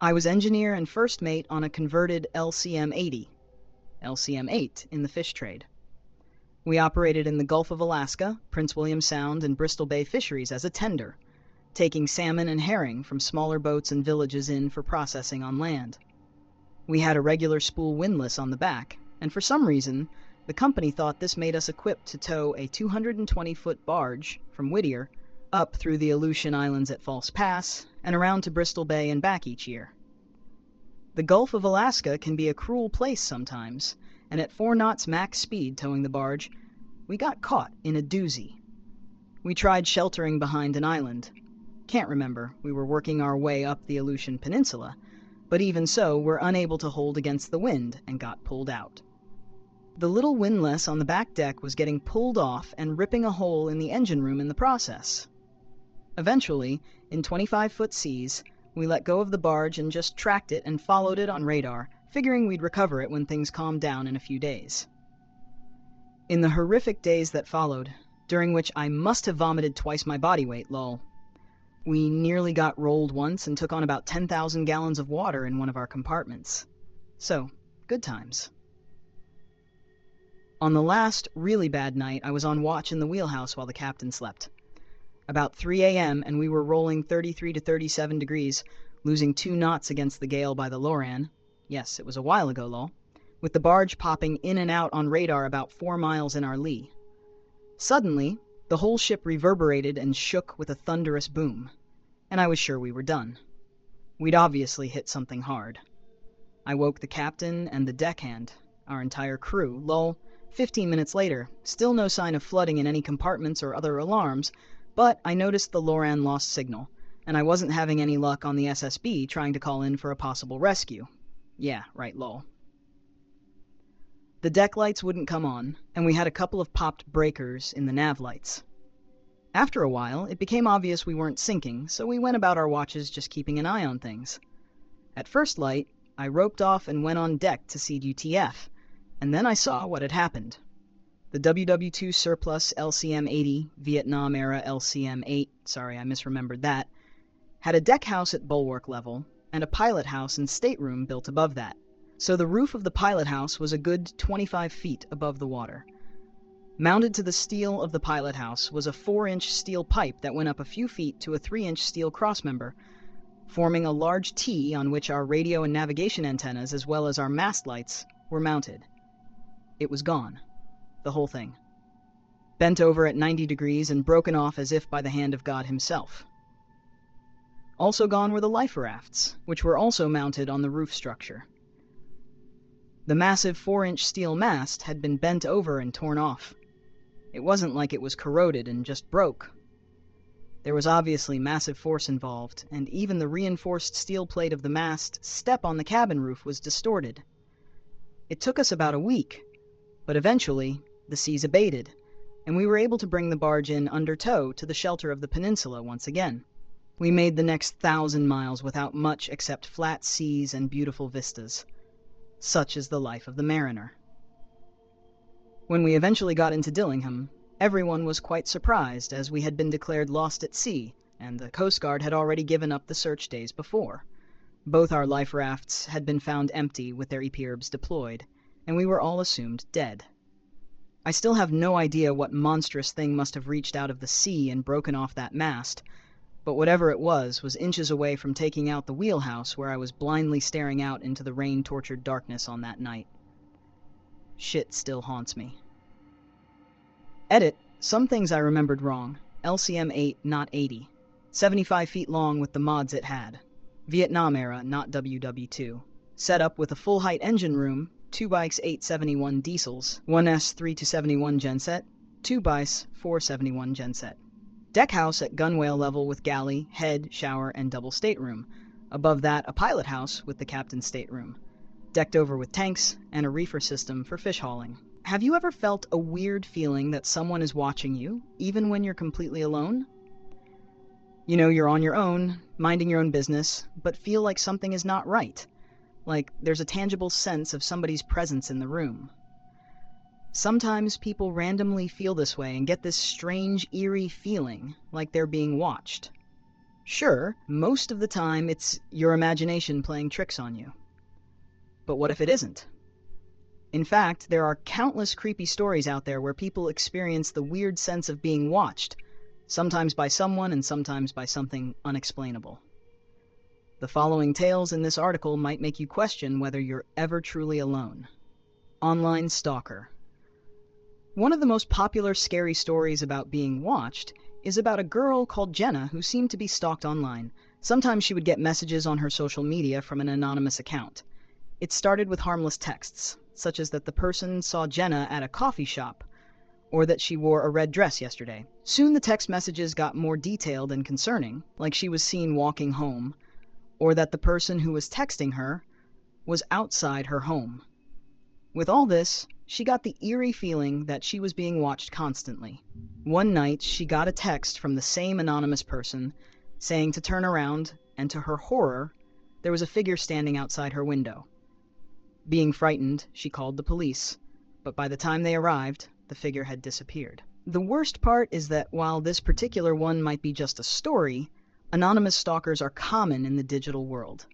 I was engineer and first mate on a converted LCM-80, LCM-8 in the fish trade. We operated in the Gulf of Alaska, Prince William Sound, and Bristol Bay fisheries as a tender, taking salmon and herring from smaller boats and villages in for processing on land. We had a regular spool windlass on the back, and for some reason, the company thought this made us equipped to tow a 220-foot barge from Whittier up through the Aleutian Islands at False Pass and around to Bristol Bay and back each year. The Gulf of Alaska can be a cruel place sometimes, and at 4 knots max speed towing the barge, we got caught in a doozy. We tried sheltering behind an island. Can't remember, we were working our way up the Aleutian Peninsula, but even so, we're unable to hold against the wind and got pulled out. The little windlass on the back deck was getting pulled off and ripping a hole in the engine room in the process. Eventually, in 25-foot seas, we let go of the barge and just tracked it and followed it on radar, figuring we'd recover it when things calmed down in a few days. In the horrific days that followed, during which I must have vomited twice my body weight, lol, we nearly got rolled once and took on about 10,000 gallons of water in one of our compartments. So, good times. On the last really bad night, I was on watch in the wheelhouse while the captain slept. About 3 a.m., and we were rolling 33 to 37 degrees, losing 2 knots against the gale by the Loran. Yes, it was a while ago, lol. With the barge popping in and out on radar about 4 miles in our lee. Suddenly, the whole ship reverberated and shook with a thunderous boom, and I was sure we were done. We'd obviously hit something hard. I woke the captain and the deckhand, our entire crew, lol. 15 minutes later, still no sign of flooding in any compartments or other alarms, but I noticed the Loran lost signal, and I wasn't having any luck on the SSB trying to call in for a possible rescue. Yeah, right, lol. The deck lights wouldn't come on, and we had a couple of popped breakers in the nav lights. After a while, it became obvious we weren't sinking, so we went about our watches just keeping an eye on things. At first light, I roped off and went on deck to see UTF, and then I saw what had happened. The WW2 surplus LCM-80, Vietnam-era LCM-8, sorry I misremembered that, had a deck house at bulwark level, and a pilot house and stateroom built above that. So the roof of the pilot house was a good 25 feet above the water. Mounted to the steel of the pilot house was a 4-inch steel pipe that went up a few feet to a 3-inch steel crossmember, forming a large T on which our radio and navigation antennas as well as our mast lights were mounted. It was gone. The whole thing. Bent over at 90 degrees and broken off as if by the hand of God himself. Also gone were the life rafts, which were also mounted on the roof structure. The massive 4-inch steel mast had been bent over and torn off. It wasn't like it was corroded and just broke. There was obviously massive force involved, and even the reinforced steel plate of the mast step on the cabin roof was distorted. It took us about a week, but eventually the seas abated, and we were able to bring the barge in under tow to the shelter of the peninsula once again. We made the next 1,000 miles without much except flat seas and beautiful vistas. Such is the life of the mariner. When we eventually got into Dillingham, everyone was quite surprised, as we had been declared lost at sea, and the Coast Guard had already given up the search days before. Both our life rafts had been found empty with their EPIRBs deployed, and we were all assumed dead. I still have no idea what monstrous thing must have reached out of the sea and broken off that mast, but whatever it was inches away from taking out the wheelhouse where I was blindly staring out into the rain-tortured darkness on that night. Shit still haunts me. Edit. Some things I remembered wrong. LCM-8, not 80. 75 feet long with the mods it had. Vietnam era, not WW2. Set up with a full-height engine room, 2 bikes 871 diesels, 1 S3 to 71 genset, 2 bikes 471 genset. Deck house at gunwale level with galley, head, shower, and double stateroom. Above that, a pilot house with the captain's stateroom. Decked over with tanks and a reefer system for fish hauling. Have you ever felt a weird feeling that someone is watching you, even when you're completely alone? You know, you're on your own, minding your own business, but feel like something is not right. Like there's a tangible sense of somebody's presence in the room. Sometimes people randomly feel this way and get this strange, eerie feeling like they're being watched. Sure, most of the time it's your imagination playing tricks on you. But what if it isn't? In fact, there are countless creepy stories out there where people experience the weird sense of being watched, sometimes by someone and sometimes by something unexplainable. The following tales in this article might make you question whether you're ever truly alone. Online Stalker. One of the most popular scary stories about being watched is about a girl called Jenna who seemed to be stalked online. Sometimes she would get messages on her social media from an anonymous account. It started with harmless texts, such as that the person saw Jenna at a coffee shop, or that she wore a red dress yesterday. Soon the text messages got more detailed and concerning, like she was seen walking home, or that the person who was texting her was outside her home. With all this, she got the eerie feeling that she was being watched constantly. One night, she got a text from the same anonymous person saying to turn around, and to her horror, there was a figure standing outside her window. Being frightened, she called the police, but by the time they arrived, the figure had disappeared. The worst part is that while this particular one might be just a story, anonymous stalkers are common in the digital world.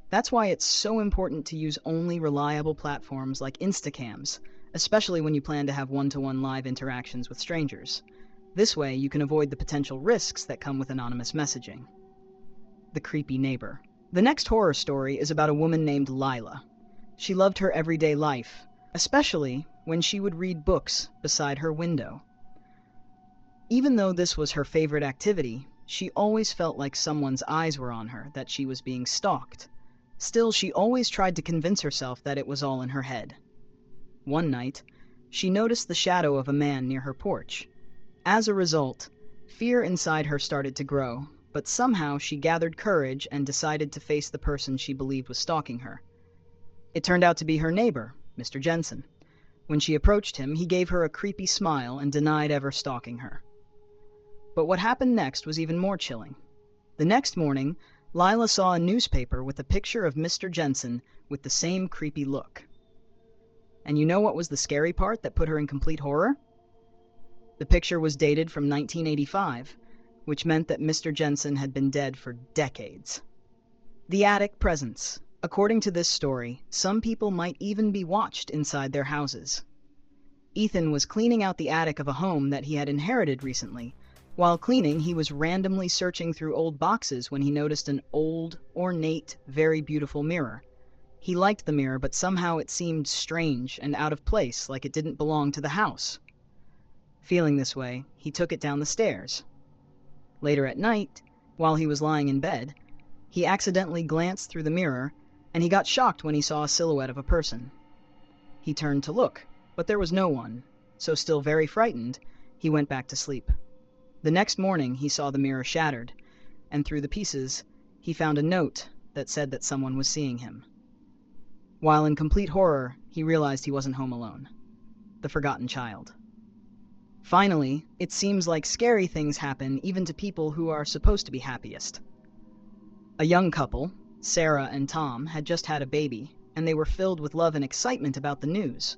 That's why it's so important to use only reliable platforms like Instacams, especially when you plan to have one-to-one live interactions with strangers. This way, you can avoid the potential risks that come with anonymous messaging. The creepy neighbor. The next horror story is about a woman named Lila. She loved her everyday life, especially when she would read books beside her window. Even though this was her favorite activity, she always felt like someone's eyes were on her, that she was being stalked. Still, she always tried to convince herself that it was all in her head. One night, she noticed the shadow of a man near her porch. As a result, fear inside her started to grow, but somehow she gathered courage and decided to face the person she believed was stalking her. It turned out to be her neighbor, Mr. Jensen. When she approached him, he gave her a creepy smile and denied ever stalking her. But what happened next was even more chilling. The next morning, Lila saw a newspaper with a picture of Mr. Jensen with the same creepy look. And you know what was the scary part that put her in complete horror? The picture was dated from 1985, which meant that Mr. Jensen had been dead for decades. The attic presence. According to this story, some people might even be watched inside their houses. Ethan was cleaning out the attic of a home that he had inherited recently. While cleaning, he was randomly searching through old boxes when he noticed an old, ornate, very beautiful mirror. He liked the mirror, but somehow it seemed strange and out of place, like it didn't belong to the house. Feeling this way, he took it down the stairs. Later at night, while he was lying in bed, he accidentally glanced through the mirror, and he got shocked when he saw a silhouette of a person. He turned to look, but there was no one, so still very frightened, he went back to sleep. The next morning, he saw the mirror shattered, and through the pieces, he found a note that said that someone was seeing him. While in complete horror, he realized he wasn't home alone. The forgotten child. Finally, it seems like scary things happen even to people who are supposed to be happiest. A young couple, Sarah and Tom, had just had a baby, and they were filled with love and excitement about the news.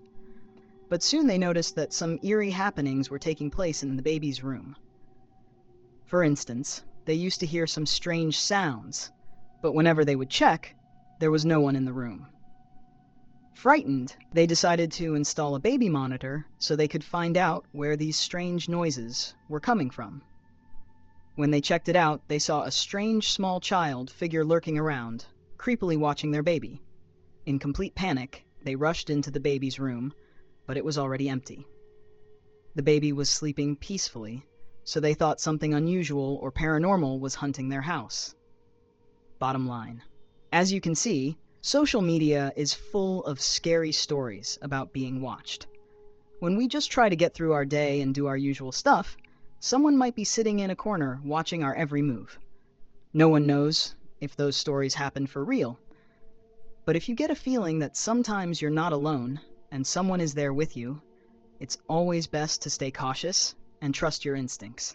But soon they noticed that some eerie happenings were taking place in the baby's room. For instance, they used to hear some strange sounds, but whenever they would check, there was no one in the room. Frightened, they decided to install a baby monitor so they could find out where these strange noises were coming from. When they checked it out, they saw a strange small child figure lurking around, creepily watching their baby. In complete panic, they rushed into the baby's room, but it was already empty. The baby was sleeping peacefully, so they thought something unusual or paranormal was hunting their house. Bottom line. As you can see, social media is full of scary stories about being watched. When we just try to get through our day and do our usual stuff, someone might be sitting in a corner watching our every move. No one knows if those stories happen for real. But if you get a feeling that sometimes you're not alone and someone is there with you, it's always best to stay cautious and trust your instincts.